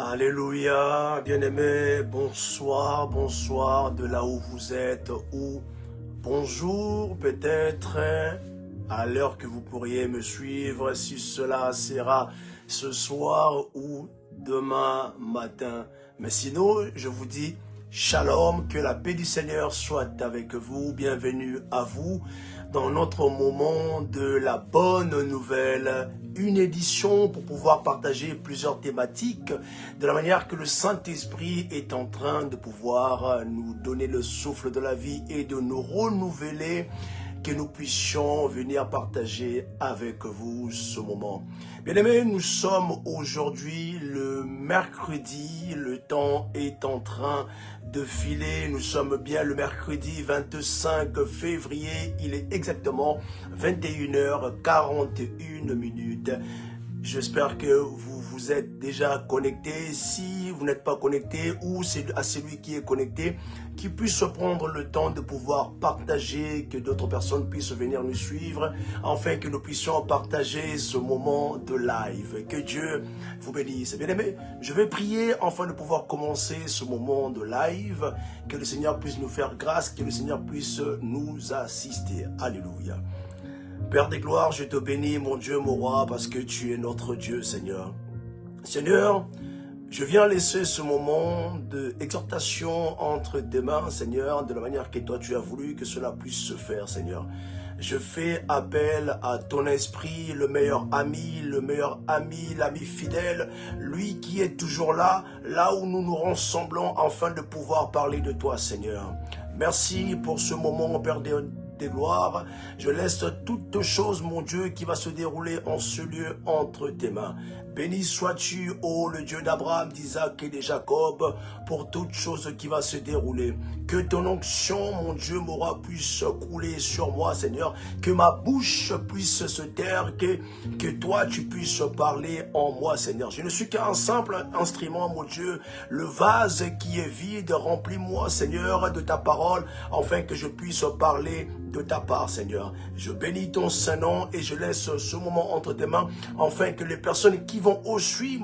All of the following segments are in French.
Alléluia, bien-aimés, bonsoir, bonsoir de là où vous êtes, ou bonjour peut-être à l'heure que vous pourriez me suivre, si cela sera ce soir ou demain matin. Mais sinon, je vous dis shalom, que la paix du Seigneur soit avec vous, bienvenue à vous dans notre moment de la bonne nouvelle, une édition pour pouvoir partager plusieurs thématiques de la manière que le Saint-Esprit est en train de pouvoir nous donner le souffle de la vie et de nous renouveler, que nous puissions venir partager avec vous ce moment. Bien-aimés, nous sommes aujourd'hui le mercredi, le temps est en train de filer, nous sommes bien le mercredi 25 février, il est exactement 21h41. J'espère que vous vous êtes déjà connecté. Si vous n'êtes pas connecté, ou c'est à celui qui est connecté, qui puisse prendre le temps de pouvoir partager, que d'autres personnes puissent venir nous suivre, afin que nous puissions partager ce moment de live. Que Dieu vous bénisse. Bien-aimés, je vais prier afin de pouvoir commencer ce moment de live, que le Seigneur puisse nous faire grâce, que le Seigneur puisse nous assister. Alléluia. Père des gloires, je te bénis, mon Dieu, mon roi, parce que tu es notre Dieu, Seigneur. Seigneur, je viens laisser ce moment d'exhortation entre tes mains, Seigneur, de la manière que toi tu as voulu que cela puisse se faire, Seigneur. Je fais appel à ton esprit, le meilleur ami, l'ami fidèle, lui qui est toujours là, là où nous nous rassemblons, afin de pouvoir parler de toi, Seigneur. Merci pour ce moment, Père des gloires. Je laisse toute chose, mon Dieu, qui va se dérouler en ce lieu entre tes mains. Béni sois-tu, ô le Dieu d'Abraham, d'Isaac et de Jacob, pour toute chose qui va se dérouler. Que ton onction, mon Dieu, mon roi, puisse couler sur moi, Seigneur. Que ma bouche puisse se taire, que toi, tu puisses parler en moi, Seigneur. Je ne suis qu'un simple instrument, mon Dieu. Le vase qui est vide, remplis-moi, Seigneur, de ta parole, afin que je puisse parler de ta part, Seigneur. Je bénis ton Saint-Nom et je laisse ce moment entre tes mains, afin que les personnes qui vont aussi,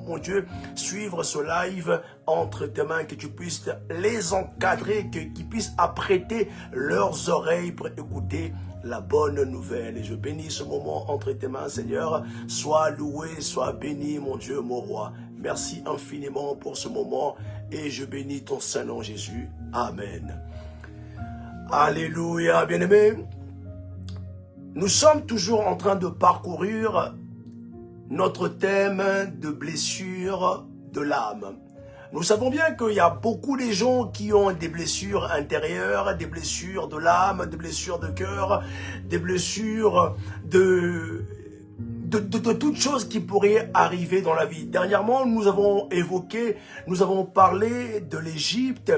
mon Dieu, suivre ce live entre tes mains, que tu puisses les encadrer, qu'ils puissent apprêter leurs oreilles pour écouter la bonne nouvelle. Et je bénis ce moment entre tes mains, Seigneur. Sois loué, sois béni, mon Dieu, mon roi. Merci infiniment pour ce moment et je bénis ton Saint-Nom, Jésus. Amen. Alléluia, bien-aimés. Nous sommes toujours en train de parcourir notre thème de blessure de l'âme. Nous savons bien qu'il y a beaucoup de gens qui ont des blessures intérieures, des blessures de l'âme, des blessures de cœur, des blessures de toutes choses qui pourraient arriver dans la vie. Dernièrement, nous avons parlé de l'Égypte,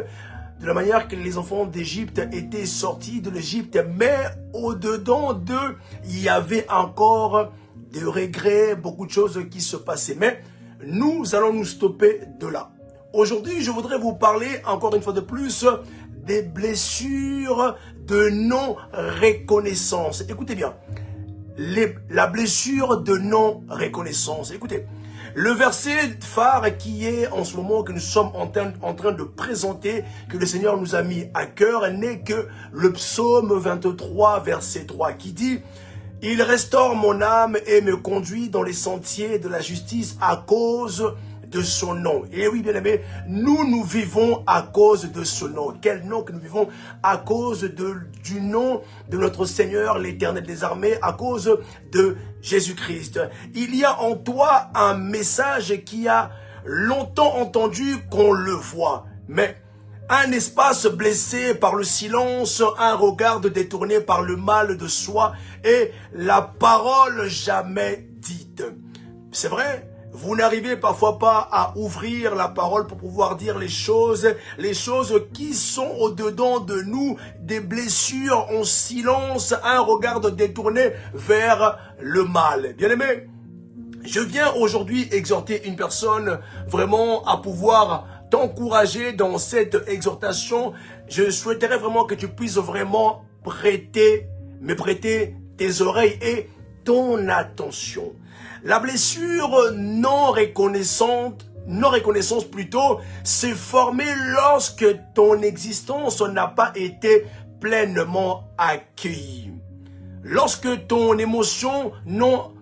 de la manière que les enfants d'Égypte étaient sortis de l'Égypte, mais au-dedans d'eux, il y avait encore des regrets, beaucoup de choses qui se passaient. Mais nous allons nous stopper de là. Aujourd'hui, je voudrais vous parler, encore une fois de plus, des blessures de non-reconnaissance. Écoutez bien, la blessure de non-reconnaissance. Écoutez, le verset phare qui est en ce moment que nous sommes en train de présenter, que le Seigneur nous a mis à cœur, n'est que le psaume 23, verset 3, qui dit « Il restaure mon âme et me conduit dans les sentiers de la justice à cause de son nom. » Et oui, bien aimé, nous vivons à cause de ce nom. Quel nom que nous vivons? À cause du nom de notre Seigneur, l'Éternel des armées, à cause de Jésus-Christ. Il y a en toi un message qui a longtemps entendu qu'on le voit, mais un espace blessé par le silence, un regard détourné par le mal de soi et la parole jamais dite. C'est vrai? Vous n'arrivez parfois pas à ouvrir la parole pour pouvoir dire les choses qui sont au-dedans de nous, des blessures en silence, un regard détourné vers le mal. Bien-aimé, je viens aujourd'hui exhorter une personne vraiment à pouvoir t'encourager dans cette exhortation. Je souhaiterais vraiment que tu puisses vraiment prêter tes oreilles et ton attention. La blessure non reconnaissante non-reconnaissance plutôt, s'est formée lorsque ton existence n'a pas été pleinement accueillie. Lorsque ton émotion n'ont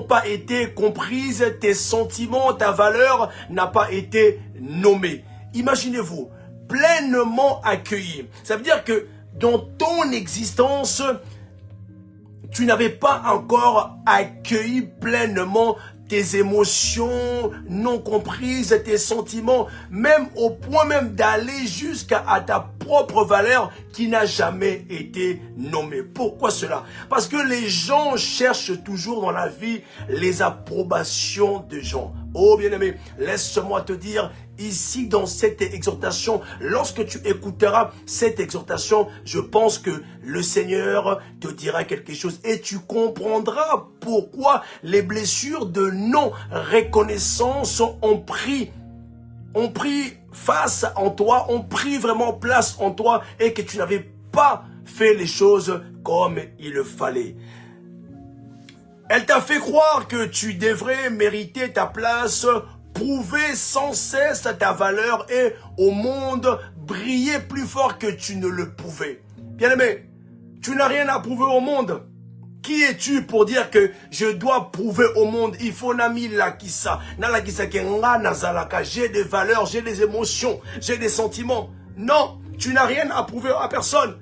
pas été comprises, tes sentiments, ta valeur n'a pas été nommée. Imaginez-vous, pleinement accueilli. Ça veut dire que dans ton existence, tu n'avais pas encore accueilli pleinement tes émotions non comprises, tes sentiments, même au point même d'aller jusqu'à ta propre valeur qui n'a jamais été nommée. Pourquoi cela? Parce que les gens cherchent toujours dans la vie les approbations de gens. Oh bien-aimé, laisse-moi te dire, ici dans cette exhortation, lorsque tu écouteras cette exhortation, je pense que le Seigneur te dira quelque chose et tu comprendras pourquoi les blessures de non-reconnaissance ont pris face en toi, ont pris vraiment place en toi et que tu n'avais pas fait les choses comme il le fallait. Elle t'a fait croire que tu devrais mériter ta place, prouver sans cesse ta valeur et au monde briller plus fort que tu ne le pouvais. Bien-aimé, tu n'as rien à prouver au monde. Qui es-tu pour dire que je dois prouver au monde? Il faut nami lakisa. Na lakisa kenga nazalaka. J'ai des valeurs, j'ai des émotions, j'ai des sentiments. Non, tu n'as rien à prouver à personne.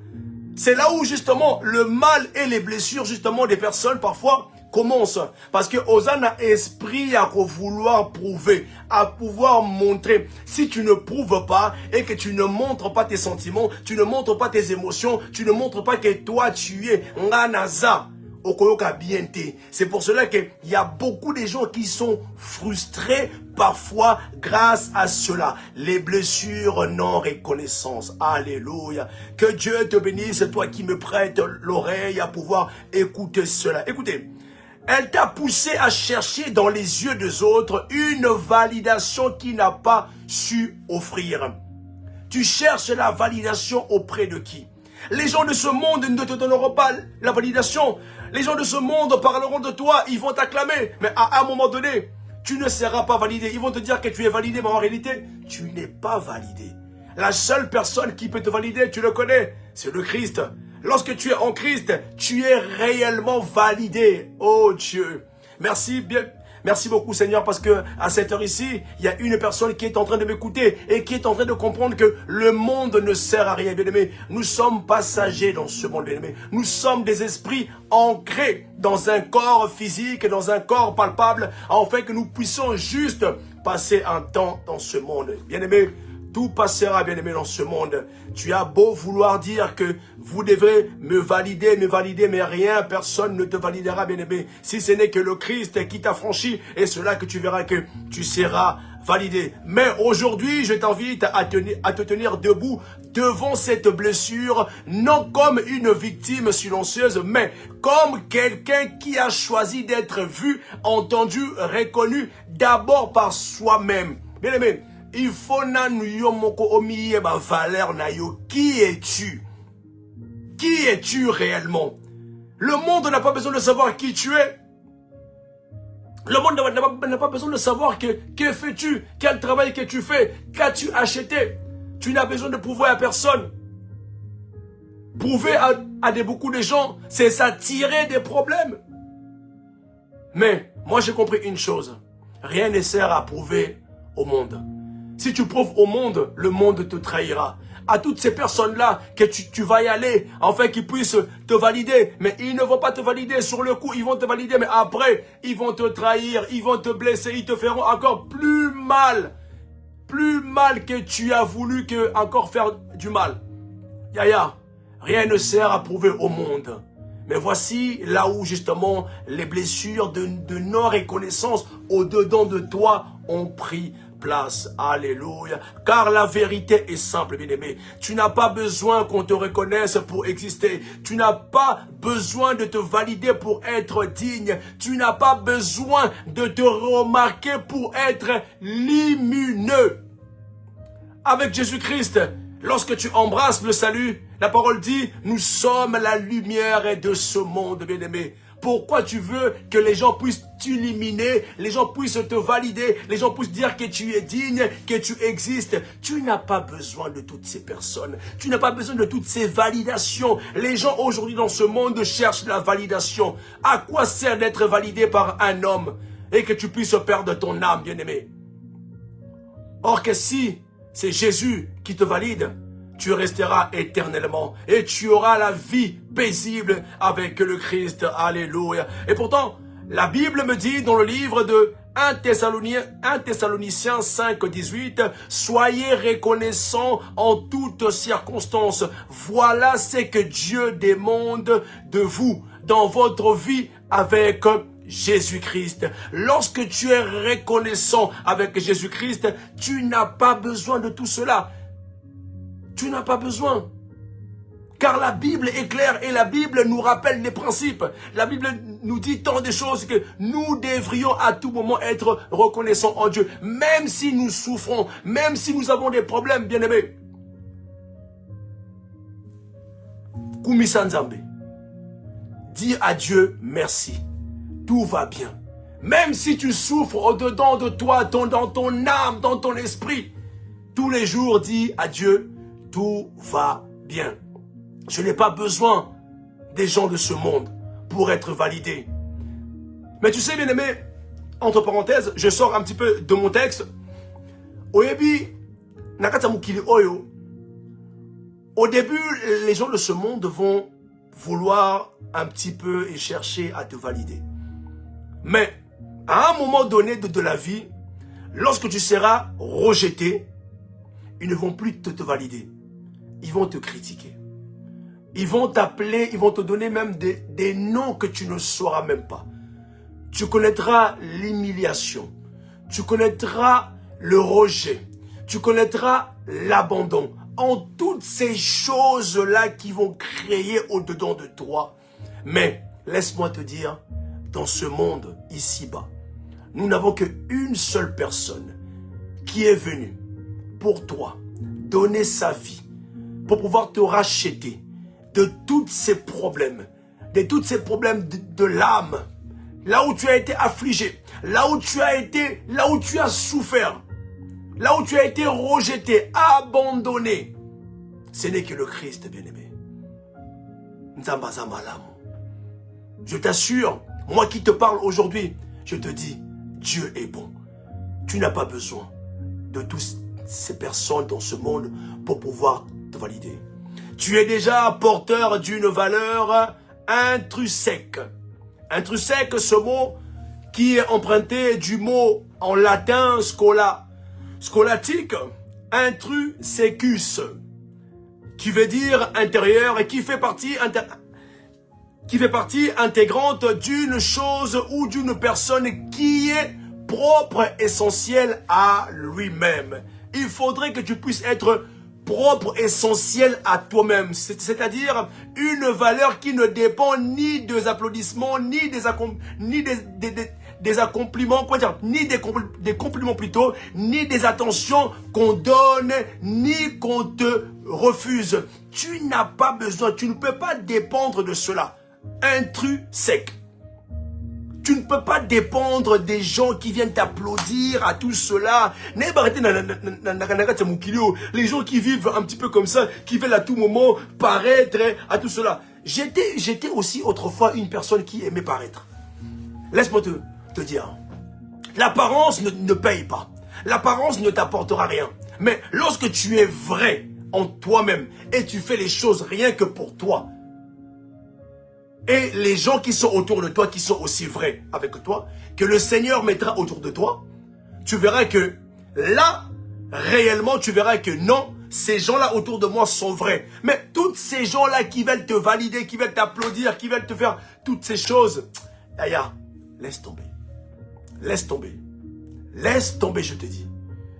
C'est là où justement le mal et les blessures justement des personnes parfois commencent. Parce que Osana esprit à vouloir prouver, à pouvoir montrer. Si tu ne prouves pas et que tu ne montres pas tes sentiments, tu ne montres pas tes émotions, tu ne montres pas que toi tu es nganaza. C'est pour cela qu'il y a beaucoup de gens qui sont frustrés parfois grâce à cela. Les blessures non reconnaissance. Alléluia. Que Dieu te bénisse, toi qui me prêtes l'oreille à pouvoir écouter cela. Écoutez, elle t'a poussé à chercher dans les yeux des autres une validation qui n'a pas su offrir. Tu cherches la validation auprès de qui? Les gens de ce monde ne te donneront pas la validation. Les gens de ce monde parleront de toi, ils vont t'acclamer. Mais à un moment donné, tu ne seras pas validé. Ils vont te dire que tu es validé, mais en réalité, tu n'es pas validé. La seule personne qui peut te valider, tu le connais, c'est le Christ. Lorsque tu es en Christ, tu es réellement validé. Oh Dieu, merci bien. Merci beaucoup Seigneur parce que à cette heure ici, il y a une personne qui est en train de m'écouter et qui est en train de comprendre que le monde ne sert à rien, bien-aimé. Nous sommes passagers dans ce monde, bien-aimé. Nous sommes des esprits ancrés dans un corps physique, dans un corps palpable, afin que nous puissions juste passer un temps dans ce monde. Bien-aimé, tout passera, bien-aimé, dans ce monde. Tu as beau vouloir dire que vous devrez me valider, mais rien, personne ne te validera, bien-aimé. Si ce n'est que le Christ qui t'a franchi, et c'est là que tu verras que tu seras validé. Mais aujourd'hui, je t'invite à te tenir debout devant cette blessure, non comme une victime silencieuse, mais comme quelqu'un qui a choisi d'être vu, entendu, reconnu, d'abord par soi-même. Bien-aimé, il faut na nuyo moko omiye ba valeur na yo. Qui es-tu? Qui es-tu réellement? Le monde n'a pas besoin de savoir qui tu es. Le monde n'a pas besoin de savoir que fais-tu, quel travail que tu fais, qu'as-tu acheté. Tu n'as besoin de prouver à personne. Prouver à beaucoup de gens, c'est s'attirer des problèmes. Mais moi j'ai compris une chose. Rien ne sert à prouver au monde. Si tu prouves au monde, le monde te trahira. À toutes ces personnes-là que tu vas y aller, afin qu'ils puissent te valider. Mais ils ne vont pas te valider sur le coup, ils vont te valider. Mais après, ils vont te trahir, ils vont te blesser, ils te feront encore plus mal. Plus mal que tu as voulu encore faire du mal. Yaya, rien ne sert à prouver au monde. Mais voici là où justement les blessures de non-reconnaissance au-dedans de toi ont pris place. Alléluia. Car la vérité est simple, bien-aimé. Tu n'as pas besoin qu'on te reconnaisse pour exister. Tu n'as pas besoin de te valider pour être digne. Tu n'as pas besoin de te remarquer pour être lumineux. Avec Jésus-Christ, lorsque tu embrasses le salut, la parole dit, nous sommes la lumière de ce monde, bien-aimé. Pourquoi tu veux que les gens puissent t'éliminer, les gens puissent te valider, les gens puissent dire que tu es digne, que tu existes? Tu n'as pas besoin de toutes ces personnes. Tu n'as pas besoin de toutes ces validations. Les gens aujourd'hui dans ce monde cherchent la validation. À quoi sert d'être validé par un homme et que tu puisses perdre ton âme, bien-aimé? Or que si c'est Jésus qui te valide, tu resteras éternellement et tu auras la vie paisible avec le Christ. Alléluia. Et pourtant, la Bible me dit dans le livre de 1 Thessaloniciens 5, 18, « Soyez reconnaissants en toutes circonstances. Voilà ce que Dieu demande de vous dans votre vie avec Jésus-Christ. » Lorsque tu es reconnaissant avec Jésus-Christ, tu n'as pas besoin de tout cela. Tu n'as pas besoin. Car la Bible est claire et la Bible nous rappelle les principes. La Bible nous dit tant de choses que nous devrions à tout moment être reconnaissants en Dieu. Même si nous souffrons, même si nous avons des problèmes, bien-aimés. Kumisa Nzambe. Dis à Dieu merci. Tout va bien. Même si tu souffres au-dedans de toi, dans ton âme, dans ton esprit, tous les jours, dis à Dieu, tout va bien. Je n'ai pas besoin des gens de ce monde pour être validé. Mais tu sais, bien-aimé, entre parenthèses, je sors un petit peu de mon texte. Au début, les gens de ce monde vont vouloir un petit peu et chercher à te valider. Mais à un moment donné de la vie, lorsque tu seras rejeté, ils ne vont plus te valider. Ils vont te critiquer. Ils vont t'appeler, ils vont te donner même des noms que tu ne sauras même pas. Tu connaîtras l'humiliation. Tu connaîtras le rejet. Tu connaîtras l'abandon. En toutes ces choses-là qui vont créer au-dedans de toi. Mais, laisse-moi te dire, dans ce monde, ici-bas, nous n'avons qu'une seule personne qui est venue pour toi, donner sa vie, pour pouvoir te racheter de tous ces problèmes, de l'âme, là où tu as été affligé, là où tu as souffert, là où tu as été rejeté, abandonné. Ce n'est que le Christ, bien-aimé. Je t'assure, moi qui te parle aujourd'hui, je te dis, Dieu est bon. Tu n'as pas besoin de toutes ces personnes dans ce monde pour pouvoir te valider. Tu es déjà porteur d'une valeur intrinsèque. Intrinsèque, ce mot qui est emprunté du mot en latin scolatique, intrinsecus, qui veut dire intérieur et qui fait partie intégrante d'une chose ou d'une personne qui est propre, essentielle à lui-même. Il faudrait que tu puisses être propre, essentiel à toi-même. C'est-à-dire une valeur qui ne dépend ni des applaudissements, ni des accompliments, ni des compliments plutôt, ni des attentions qu'on donne, ni qu'on te refuse. Tu n'as pas besoin, tu ne peux pas dépendre de cela. Intrinsèque. Tu ne peux pas dépendre des gens qui viennent t'applaudir à tout cela. Les gens qui vivent un petit peu comme ça, qui veulent à tout moment paraître à tout cela. J'étais aussi autrefois une personne qui aimait paraître. Laisse-moi te dire. L'apparence ne paye pas. L'apparence ne t'apportera rien. Mais lorsque tu es vrai en toi-même et tu fais les choses rien que pour toi, et les gens qui sont autour de toi, qui sont aussi vrais avec toi, que le Seigneur mettra autour de toi, tu verras que là, réellement, tu verras que non, ces gens-là autour de moi sont vrais. Mais toutes ces gens-là qui veulent te valider, qui veulent t'applaudir, qui veulent te faire toutes ces choses, Aya, laisse tomber. Laisse tomber. Laisse tomber, je te dis.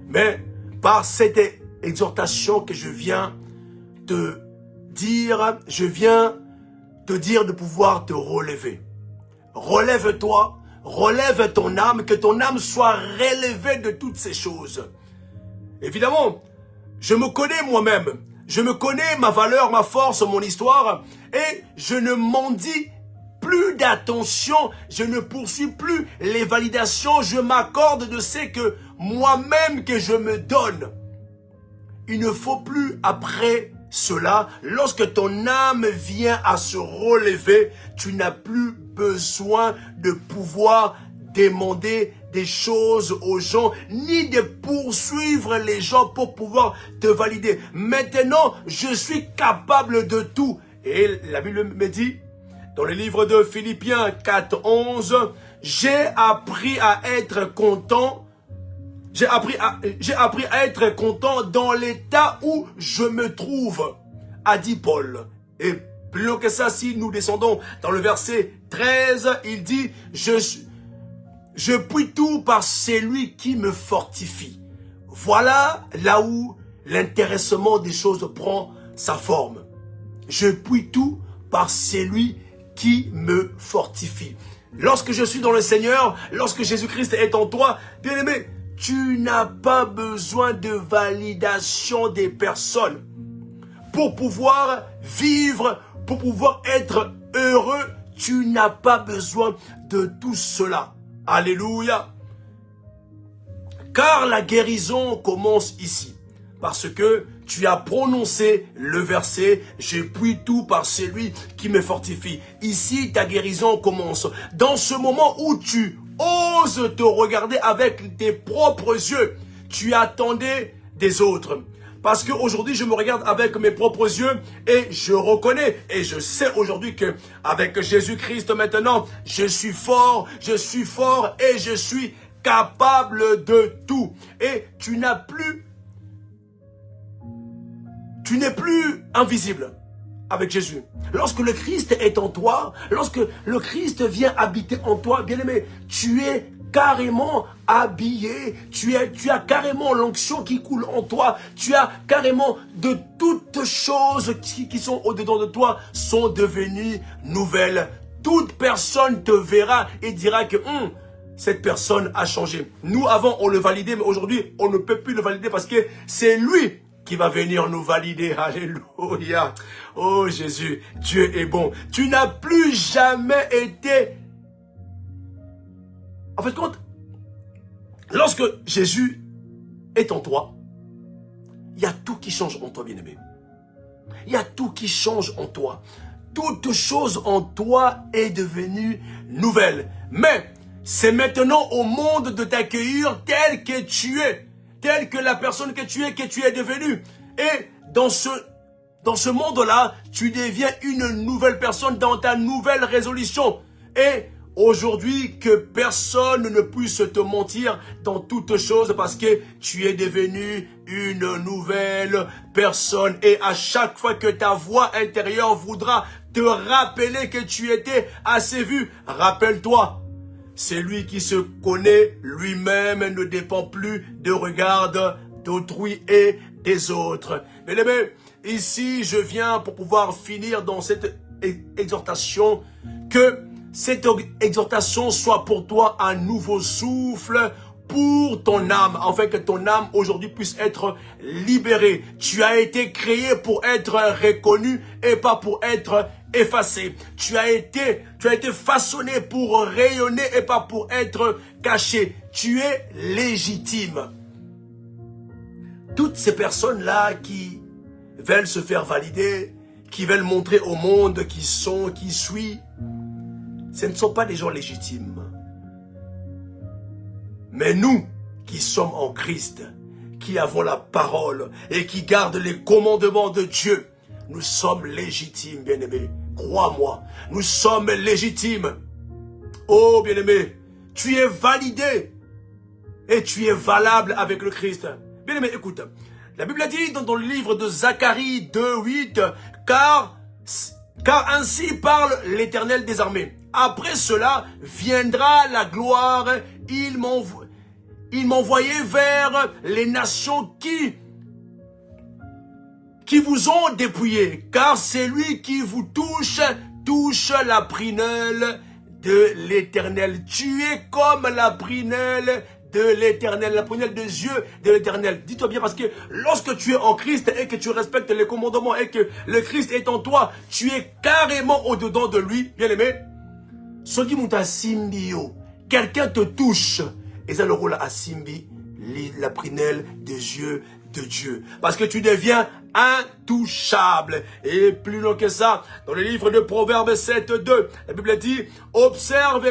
Mais par cette exhortation que je viens te dire, te dire de pouvoir te relever. Relève-toi, relève ton âme, que ton âme soit relevée de toutes ces choses. Évidemment, je me connais moi-même. Je me connais ma valeur, ma force, mon histoire. Et je ne mendie plus d'attention, je ne poursuis plus les validations, je m'accorde de ce que moi-même que je me donne. Il ne faut plus après cela, lorsque ton âme vient à se relever, tu n'as plus besoin de pouvoir demander des choses aux gens, ni de poursuivre les gens pour pouvoir te valider. Maintenant, je suis capable de tout. Et la Bible me dit, dans le livre de Philippiens 4:11, j'ai appris à être content. J'ai appris à être content dans l'état où je me trouve, a dit Paul. Et plus loin que ça, si nous descendons dans le verset 13, il dit, je puis tout par celui qui me fortifie. Voilà là où l'intéressement des choses prend sa forme. Je puis tout par celui qui me fortifie. Lorsque je suis dans le Seigneur, lorsque Jésus-Christ est en toi, bien-aimé, tu n'as pas besoin de validation des personnes. Pour pouvoir vivre, pour pouvoir être heureux, tu n'as pas besoin de tout cela. Alléluia. Car la guérison commence ici. Parce que tu as prononcé le verset « Je puis tout par celui qui me fortifie ». Ici, ta guérison commence. Dans ce moment où tu oses te regarder avec tes propres yeux, tu attendais des autres. Parce qu'aujourd'hui, je me regarde avec mes propres yeux et je reconnais et je sais aujourd'hui que avec Jésus-Christ maintenant, je suis fort et je suis capable de tout. Et tu n'es plus invisible avec Jésus. Lorsque le Christ est en toi, lorsque le Christ vient habiter en toi, bien-aimé, tu es carrément habillé, tu as carrément l'onction qui coule en toi, tu as carrément de toutes choses qui sont au-dedans de toi sont devenues nouvelles. Toute personne te verra et dira que cette personne a changé. Nous, avant, on le validait, mais aujourd'hui, on ne peut plus le valider parce que c'est lui qui va venir nous valider. Alléluia. Oh Jésus, Dieu est bon. Tu n'as plus jamais été... En fait, lorsque Jésus est en toi, il y a tout qui change en toi, bien-aimé. Il y a tout qui change en toi. Toute chose en toi est devenue nouvelle. Mais c'est maintenant au monde de t'accueillir tel que tu es. Tel que la personne que tu es devenue. Et dans ce monde-là, tu deviens une nouvelle personne dans ta nouvelle résolution. Et aujourd'hui, que personne ne puisse te mentir dans toutes choses parce que tu es devenu une nouvelle personne. Et à chaque fois que ta voix intérieure voudra te rappeler que tu étais assez vu, rappelle-toi. Celui qui se connaît lui-même ne dépend plus de regard d'autrui et des autres. Mais ici, je viens pour pouvoir finir dans cette exhortation, que cette exhortation soit pour toi un nouveau souffle pour ton âme, afin que ton âme aujourd'hui puisse être libérée. Tu as été créé pour être reconnu et pas pour être effacé. Tu as été façonné pour rayonner et pas pour être caché. Tu es légitime. Toutes ces personnes-là qui veulent se faire valider, qui veulent montrer au monde qui suivent, ce ne sont pas des gens légitimes. Mais nous, qui sommes en Christ, qui avons la parole et qui gardent les commandements de Dieu, nous sommes légitimes, bien-aimés. Crois-moi, nous sommes légitimes. Oh, bien-aimé, tu es validé et tu es valable avec le Christ. Bien-aimé, écoute, la Bible dit dans le livre de Zacharie 2:8, car ainsi parle l'Éternel des armées. Après cela viendra la gloire, il m'envoyait vers les nations qui vous ont dépouillé, car c'est lui qui vous touche la prunelle de l'Éternel. Tu es comme la prunelle de l'Éternel, la prunelle des yeux de l'Éternel. Dis-toi bien, parce que lorsque tu es en Christ et que tu respectes les commandements et que le Christ est en toi, tu es carrément au-dedans de lui, bien-aimé. Soki muta simbi yo, quelqu'un te touche. Et ça le rôle à simbi, la prunelle des yeux de Dieu. Parce que tu deviens intouchable. Et plus loin que ça, dans le livre de Proverbes 7:2, la Bible dit, observe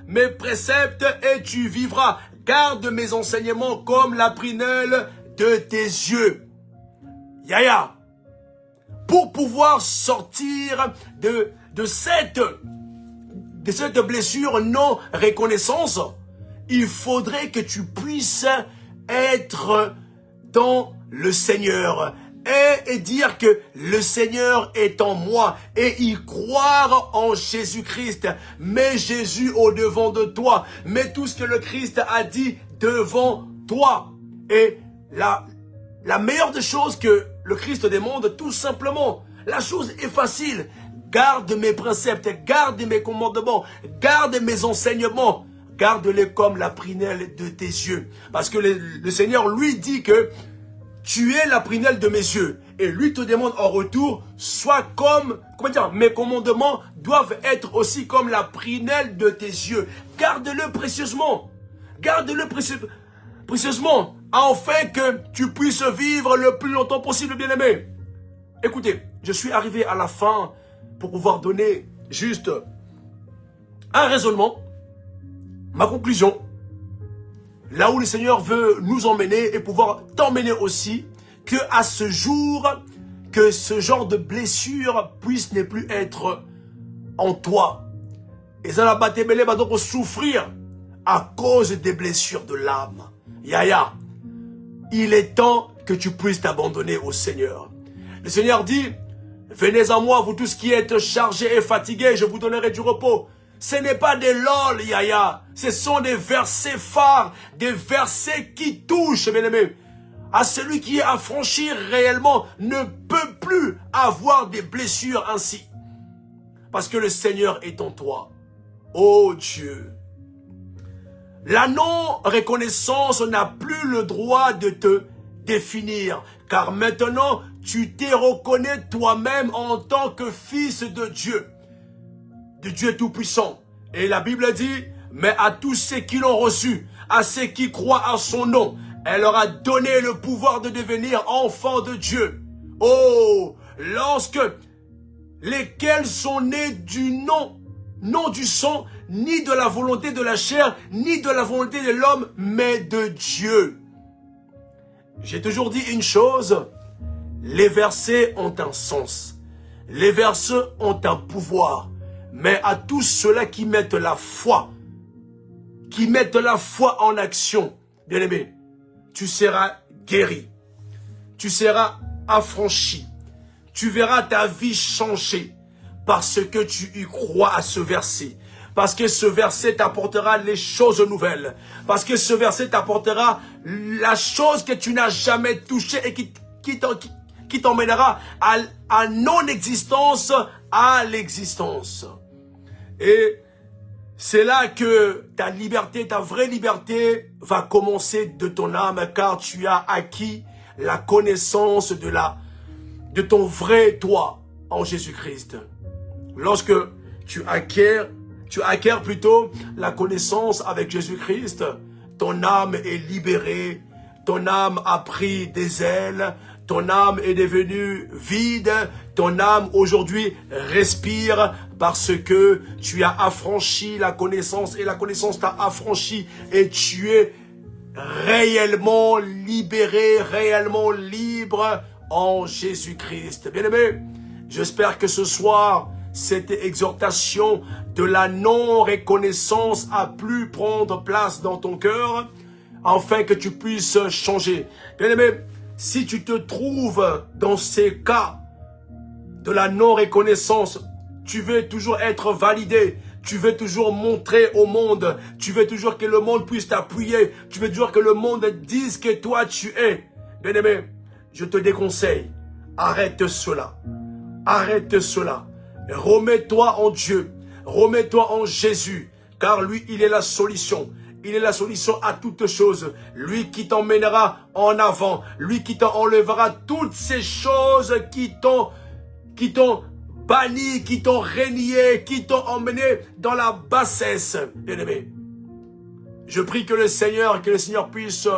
mes préceptes et tu vivras. Garde mes enseignements comme la prunelle de tes yeux. Yaya. Pour pouvoir sortir de cette blessure non reconnaissance, il faudrait que tu puisses être dans le Seigneur et dire que le Seigneur est en moi et y croire en Jésus-Christ. Mets Jésus au devant de toi. Mets tout ce que le Christ a dit devant toi. Et la meilleure des choses que le Christ demande, tout simplement, la chose est facile. Garde mes préceptes, garde mes commandements, garde mes enseignements. Garde-les comme la prunelle de tes yeux. Parce que le Seigneur lui dit que tu es la prunelle de mes yeux. Et lui te demande en retour, sois comme, mes commandements doivent être aussi comme la prunelle de tes yeux. Garde-le précieusement. Garde-le précieusement. Afin que tu puisses vivre le plus longtemps possible, bien-aimé. Écoutez, je suis arrivé à la fin pour pouvoir donner juste un raisonnement. Ma conclusion, là où le Seigneur veut nous emmener et pouvoir t'emmener aussi, que à ce jour, que ce genre de blessure puisse ne plus être en toi. Et ça va donc souffrir à cause des blessures de l'âme. Yaya, il est temps que tu puisses t'abandonner au Seigneur. Le Seigneur dit, venez à moi, vous tous qui êtes chargés et fatigués, je vous donnerai du repos. Ce n'est pas des lol, Yaya. Ce sont des versets phares, des versets qui touchent, bien aimé. À celui qui est affranchi réellement ne peut plus avoir des blessures ainsi. Parce que le Seigneur est en toi. Oh Dieu. La non-reconnaissance n'a plus le droit de te définir. Car maintenant, tu te reconnais toi-même en tant que fils de Dieu Tout-Puissant. Et la Bible dit, mais à tous ceux qui l'ont reçu, à ceux qui croient à son nom, elle leur a donné le pouvoir de devenir enfants de Dieu. Oh, lorsque lesquels sont nés du nom, non du sang, ni de la volonté de la chair, ni de la volonté de l'homme, mais de Dieu. J'ai toujours dit une chose, les versets ont un sens, les versets ont un pouvoir. Mais à tous ceux-là qui mettent la foi en action, bien-aimé, tu seras guéri, tu seras affranchi, tu verras ta vie changer parce que tu y crois à ce verset. Parce que ce verset t'apportera les choses nouvelles. Parce que ce verset t'apportera la chose que tu n'as jamais touchée et qui t'emmènera à non-existence, à l'existence. Et c'est là que ta liberté, ta vraie liberté va commencer de ton âme, car tu as acquis la connaissance de ton vrai toi en Jésus-Christ. Lorsque tu acquiers plutôt la connaissance avec Jésus-Christ, ton âme est libérée, ton âme a pris des ailes, ton âme est devenue vide, ton âme aujourd'hui respire parce que tu as affranchi la connaissance et la connaissance t'a affranchi et tu es réellement libéré, réellement libre en Jésus-Christ. Bien-aimé, j'espère que ce soir, cette exhortation de la non-reconnaissance a pu prendre place dans ton cœur afin que tu puisses changer. Bien-aimé, si tu te trouves dans ces cas de la non-reconnaissance, tu veux toujours être validé, tu veux toujours montrer au monde, tu veux toujours que le monde puisse t'appuyer, tu veux toujours que le monde dise que toi tu es. Bien-aimé, je te déconseille, arrête cela, arrête cela. Remets-toi en Dieu, remets-toi en Jésus, car lui, il est la solution. Il est la solution à toutes choses. Lui qui t'emmènera en avant. Lui qui t'enlèvera toutes ces choses qui t'ont banni, qui t'ont régné, qui t'ont emmené dans la bassesse, bien-aimé. Je prie que le Seigneur puisse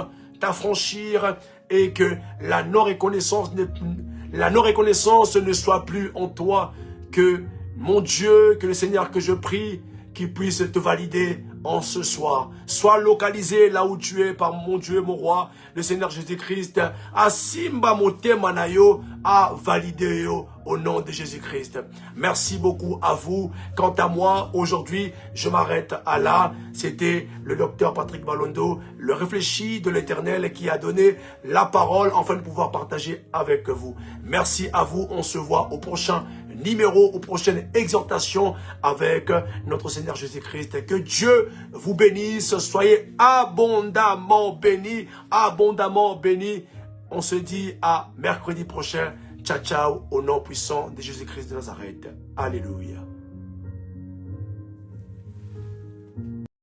t'affranchir et que la non-reconnaissance ne soit plus en toi, que mon Dieu, que le Seigneur que je prie, qu'il puisse te valider en ce soir. Sois localisé là où tu es par mon Dieu, mon roi, le Seigneur Jésus-Christ. Asimba motema na yo, a validé yo au nom de Jésus-Christ. Merci beaucoup à vous. Quant à moi, aujourd'hui, je m'arrête à là. C'était le docteur Patrick Balondo, le réfléchi de l'Éternel qui a donné la parole afin de pouvoir partager avec vous. Merci à vous. On se voit au prochain numéro, aux prochaines exhortations avec notre Seigneur Jésus-Christ. Que Dieu vous bénisse. Soyez abondamment bénis. Abondamment bénis. On se dit à mercredi prochain. Ciao, ciao, au nom puissant de Jésus-Christ de Nazareth. Alléluia.